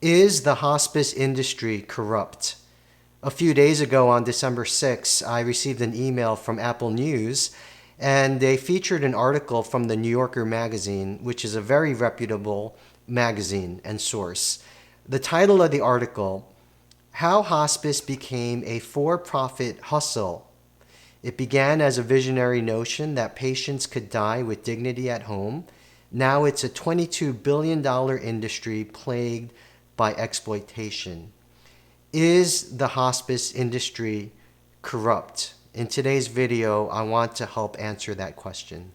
Is the hospice industry corrupt? A few days ago on December 6th, I received an email from Apple News, and they featured an article from the New Yorker magazine, which is a very reputable magazine and source. The title of the article, How Hospice Became a For-Profit Hustle. It began as a visionary notion that patients could die with dignity at home. Now it's a $22 billion industry plagued by exploitation. Is the hospice industry corrupt? In today's video, I want to help answer that question.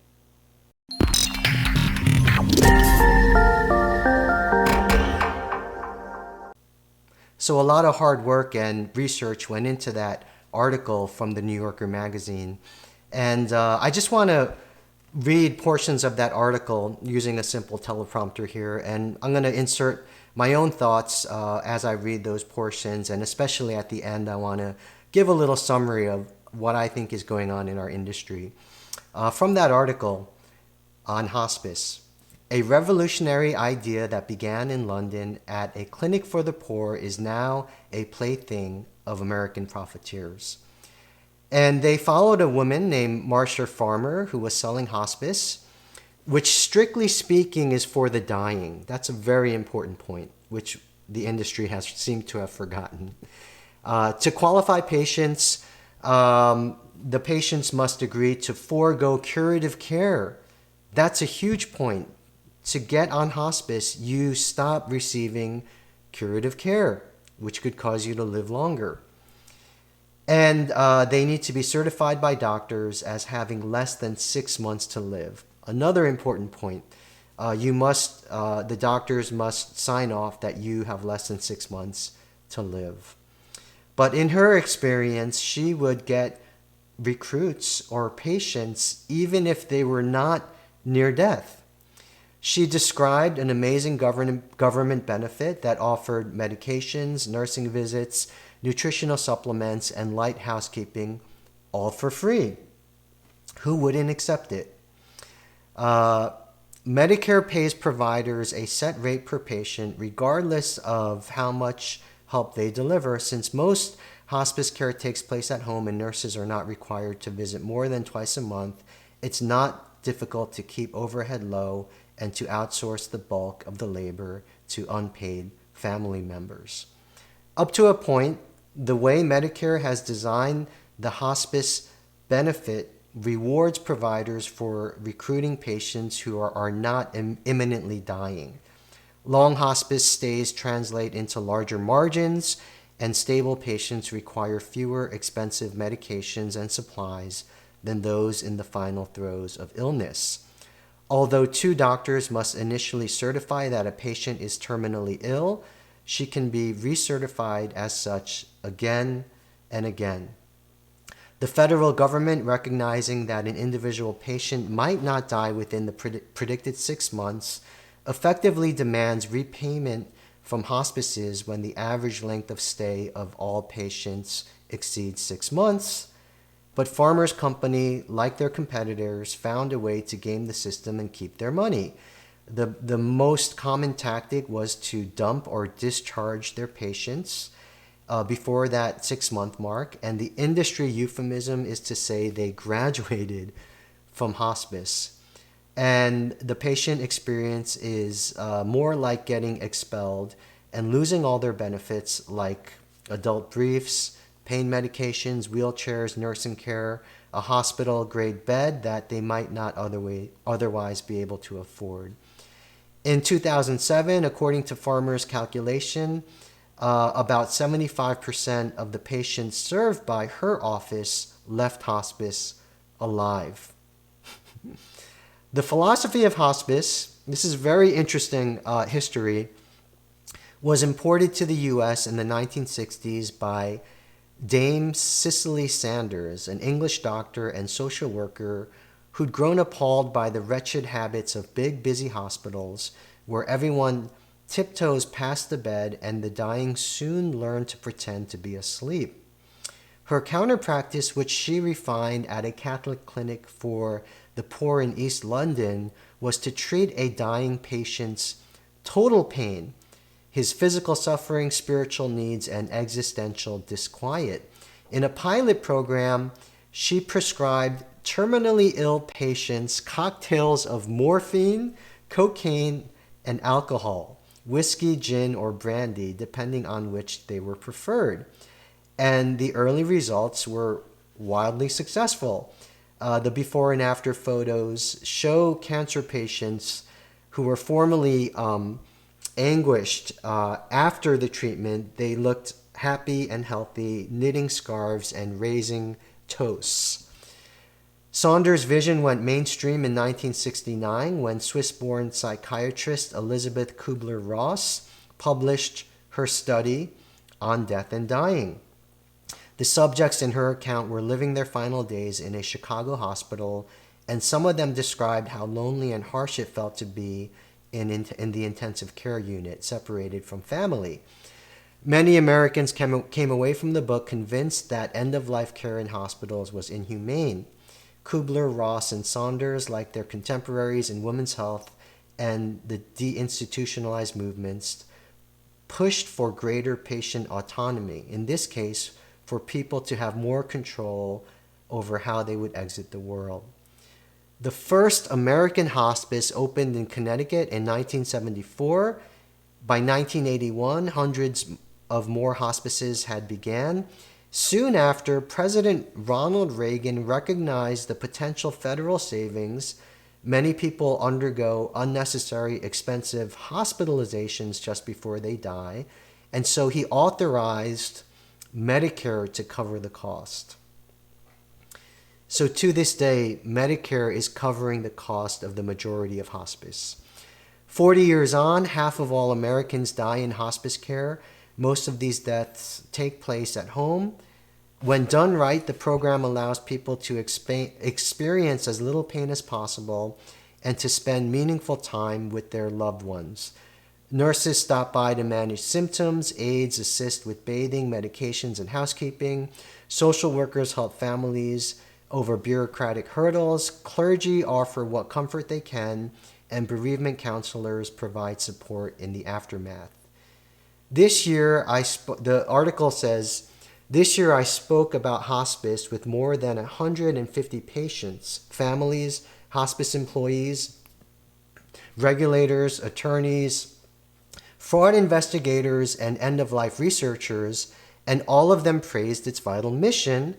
So a lot of hard work and research went into that article from the New Yorker magazine. And I just want to read portions of that article using a simple teleprompter here. And I'm going to insert my own thoughts as I read those portions. And especially at the end, I want to give a little summary of what I think is going on in our industry. From that article on hospice, a revolutionary idea that began in London at a clinic for the poor is now a plaything of American profiteers. And they followed a woman named Marcia Farmer who was selling hospice, which strictly speaking is for the dying. That's a very important point, which the industry has seemed to have forgotten. To qualify patients, the patients must agree to forego curative care. That's a huge point. To get on hospice, you stop receiving curative care, which could cause you to live longer. And they need to be certified by doctors as having less than 6 months to live. Another important point, the doctors must sign off that you have less than 6 months to live. But in her experience, she would get recruits or patients even if they were not near death. She described an amazing government benefit that offered medications, nursing visits, nutritional supplements, and light housekeeping, all for free. Who wouldn't accept it? Medicare pays providers a set rate per patient regardless of how much help they deliver, since most hospice care takes place at home and nurses are not required to visit more than twice a month. It's not difficult to keep overhead low and to outsource the bulk of the labor to unpaid family members. Up to a point, the way Medicare has designed the hospice benefit rewards providers for recruiting patients who are not imminently dying. Long hospice stays translate into larger margins, and stable patients require fewer expensive medications and supplies than those in the final throes of illness. Although 2 doctors must initially certify that a patient is terminally ill, she can be recertified as such again and again. The federal government, recognizing that an individual patient might not die within the predicted 6 months, effectively demands repayment from hospices when the average length of stay of all patients exceeds 6 months. But Farmer's company, like their competitors, found a way to game the system and keep their money. The most common tactic was to dump or discharge their patients before that 6-month mark. And the industry euphemism is to say they graduated from hospice. And the patient experience is more like getting expelled and losing all their benefits like adult briefs, pain medications, wheelchairs, nursing care, a hospital-grade bed that they might not otherwise be able to afford. In 2007, according to Farmer's calculation, about 75% of the patients served by her office left hospice alive. The philosophy of hospice, this is very interesting history, was imported to the U.S. in the 1960s by Dame Cicely Sanders, an English doctor and social worker who'd grown appalled by the wretched habits of big, busy hospitals where everyone tiptoes past the bed and the dying soon learn to pretend to be asleep. Her counter-practice, which she refined at a Catholic clinic for the poor in East London, was to treat a dying patient's total pain, his physical suffering, spiritual needs, and existential disquiet. In a pilot program, she prescribed terminally ill patients cocktails of morphine, cocaine, and alcohol, whiskey, gin, or brandy, depending on which they were preferred. And the early results were wildly successful. The before and after photos show cancer patients who were formerly anguished after the treatment. They looked happy and healthy, knitting scarves and raising toasts. Saunders' vision went mainstream in 1969 when Swiss-born psychiatrist Elizabeth Kubler-Ross published her study on death and dying. The subjects in her account were living their final days in a Chicago hospital, and some of them described how lonely and harsh it felt to be in the intensive care unit, separated from family. Many Americans came away from the book convinced that end-of-life care in hospitals was inhumane. Kubler-Ross and Saunders, like their contemporaries in women's health and the deinstitutionalized movements, pushed for greater patient autonomy, in this case, for people to have more control over how they would exit the world. The first American hospice opened in Connecticut in 1974. By 1981, hundreds of more hospices had began. Soon after, President Ronald Reagan recognized the potential federal savings. Many people undergo unnecessary, expensive hospitalizations just before they die, and so he authorized Medicare to cover the cost. So to this day, Medicare is covering the cost of the majority of hospice. 40 years on, half of all Americans die in hospice care. Most of these deaths take place at home. When done right, the program allows people to experience as little pain as possible and to spend meaningful time with their loved ones. Nurses stop by to manage symptoms, aides assist with bathing, medications, and housekeeping. Social workers help families over bureaucratic hurdles. Clergy offer what comfort they can, and bereavement counselors provide support in the aftermath. This year, the article says, this year I spoke about hospice with more than 150 patients, families, hospice employees, regulators, attorneys, fraud investigators, and end-of-life researchers, and all of them praised its vital mission,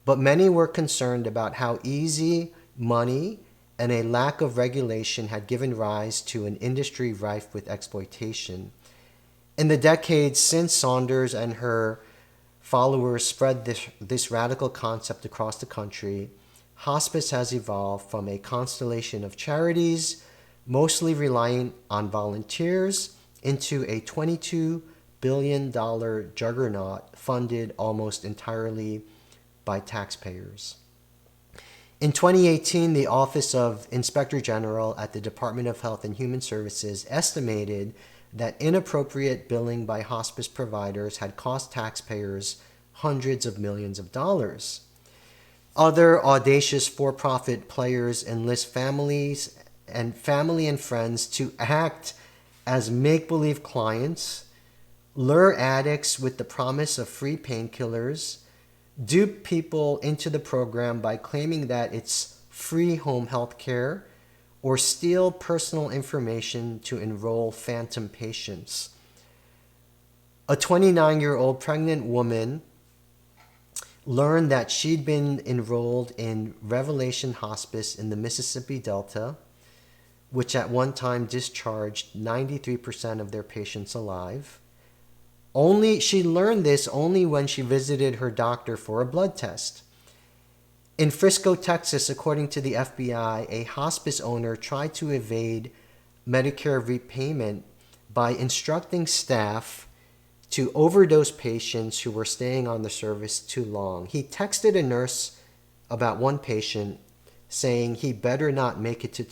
but many were concerned about how easy money and a lack of regulation had given rise to an industry rife with exploitation. In the decades since Saunders and her followers spread this radical concept across the country, hospice has evolved from a constellation of charities, mostly relying on volunteers, into a $22 billion juggernaut funded almost entirely by taxpayers. In 2018, the Office of Inspector General at the Department of Health and Human Services estimated that inappropriate billing by hospice providers had cost taxpayers hundreds of millions of dollars. Other audacious for-profit players enlist family and friends to act as make-believe clients, lure addicts with the promise of free painkillers, dupe people into the program by claiming that it's free home health care, or steal personal information to enroll phantom patients. A 29-year-old pregnant woman learned that she'd been enrolled in Revelation Hospice in the Mississippi Delta, which at one time discharged 93% of their patients alive. She learned this only when she visited her doctor for a blood test. In Frisco, Texas, according to the FBI, a hospice owner tried to evade Medicare repayment by instructing staff to overdose patients who were staying on the service too long. He texted a nurse about one patient saying he better not make it to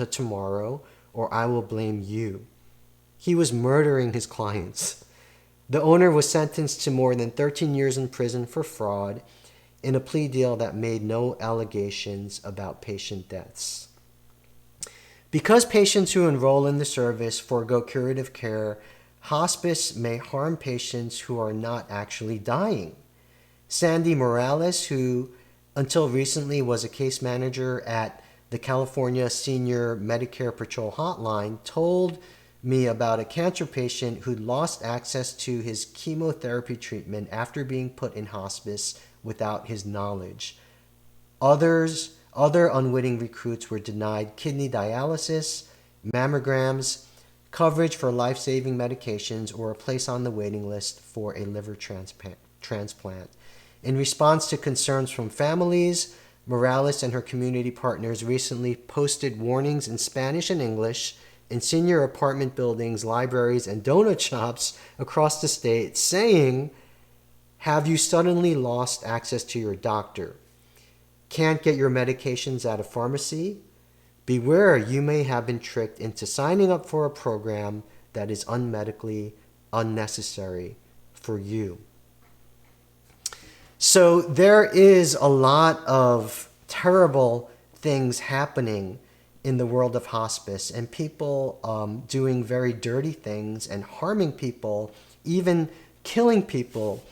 tomorrow or I will blame you. He was murdering his clients. The owner was sentenced to more than 13 years in prison for fraud in a plea deal that made no allegations about patient deaths. Because patients who enroll in the service forego curative care, hospice may harm patients who are not actually dying. Sandy Morales, who until recently was a case manager at the California Senior Medicare Patrol Hotline, told me about a cancer patient who lost access to his chemotherapy treatment after being put in hospice without his knowledge. Other unwitting recruits were denied kidney dialysis, mammograms, coverage for life-saving medications, or a place on the waiting list for a liver transplant. In response to concerns from families, Morales and her community partners recently posted warnings in Spanish and English in senior apartment buildings, libraries, and donut shops across the state saying, "Have you suddenly lost access to your doctor? Can't get your medications at a pharmacy? Beware, you may have been tricked into signing up for a program that is unmedically unnecessary for you." So there is a lot of terrible things happening in the world of hospice, and people doing very dirty things and harming people, even killing people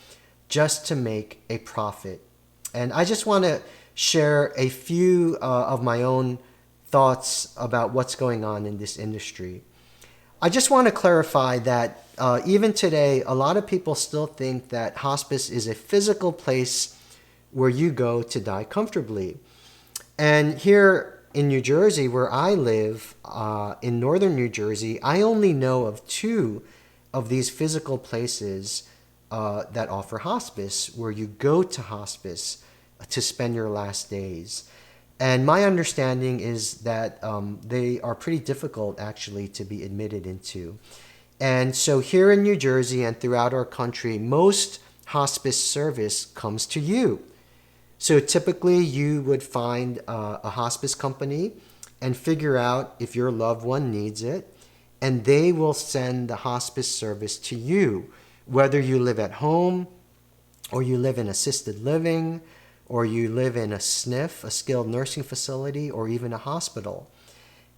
just to make a profit. And I just want to share a few of my own thoughts about what's going on in this industry. I just want to clarify that even today, a lot of people still think that hospice is a physical place where you go to die comfortably. And here in New Jersey, where I live, in northern New Jersey, I only know of 2 of these physical places that offer hospice, where you go to hospice to spend your last days. And my understanding is that they are pretty difficult, actually, to be admitted into. And so here in New Jersey and throughout our country, most hospice service comes to you. So typically you would find a hospice company and figure out if your loved one needs it, and they will send the hospice service to you, whether you live at home or you live in assisted living or you live in a SNF, a skilled nursing facility, or even a hospital.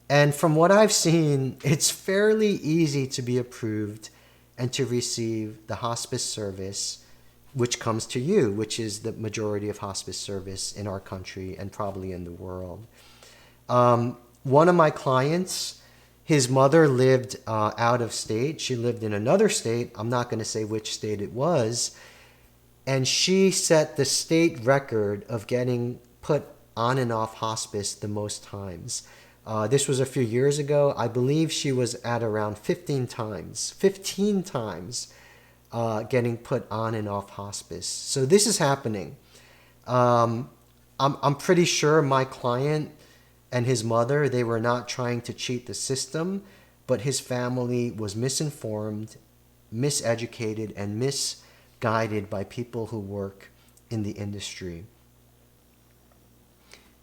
And from what I've seen, it's fairly easy to be approved and to receive the hospice service which comes to you, which is the majority of hospice service in our country and probably in the world. One of my clients, his mother lived out of state. She lived in another state. I'm not going to say which state it was. And she set the state record of getting put on and off hospice the most times. This was a few years ago. I believe she was at around 15 times. 15 times. Getting put on and off hospice. So this is happening. I'm pretty sure my client and his mother, they were not trying to cheat the system, but his family was misinformed, miseducated, and misguided by people who work in the industry.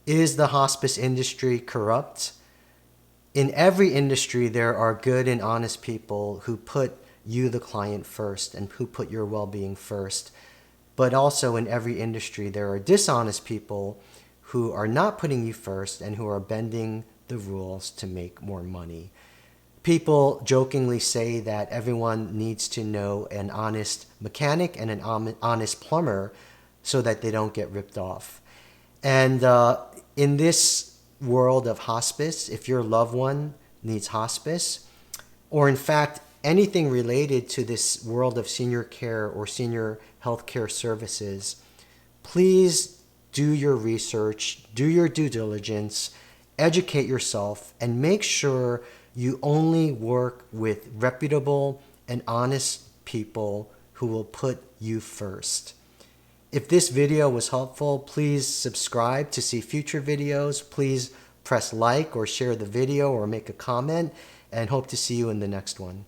Is the hospice industry corrupt? In every industry, there are good and honest people who put you, the client, first and who put your well-being first. But also in every industry, there are dishonest people who are not putting you first and who are bending the rules to make more money. People jokingly say that everyone needs to know an honest mechanic and an honest plumber so that they don't get ripped off. And in this world of hospice, if your loved one needs hospice, or in fact, anything related to this world of senior care or senior healthcare services, please do your research, do your due diligence, educate yourself, and make sure you only work with reputable and honest people who will put you first. If this video was helpful, please subscribe to see future videos. Please press like or share the video or make a comment, and hope to see you in the next one.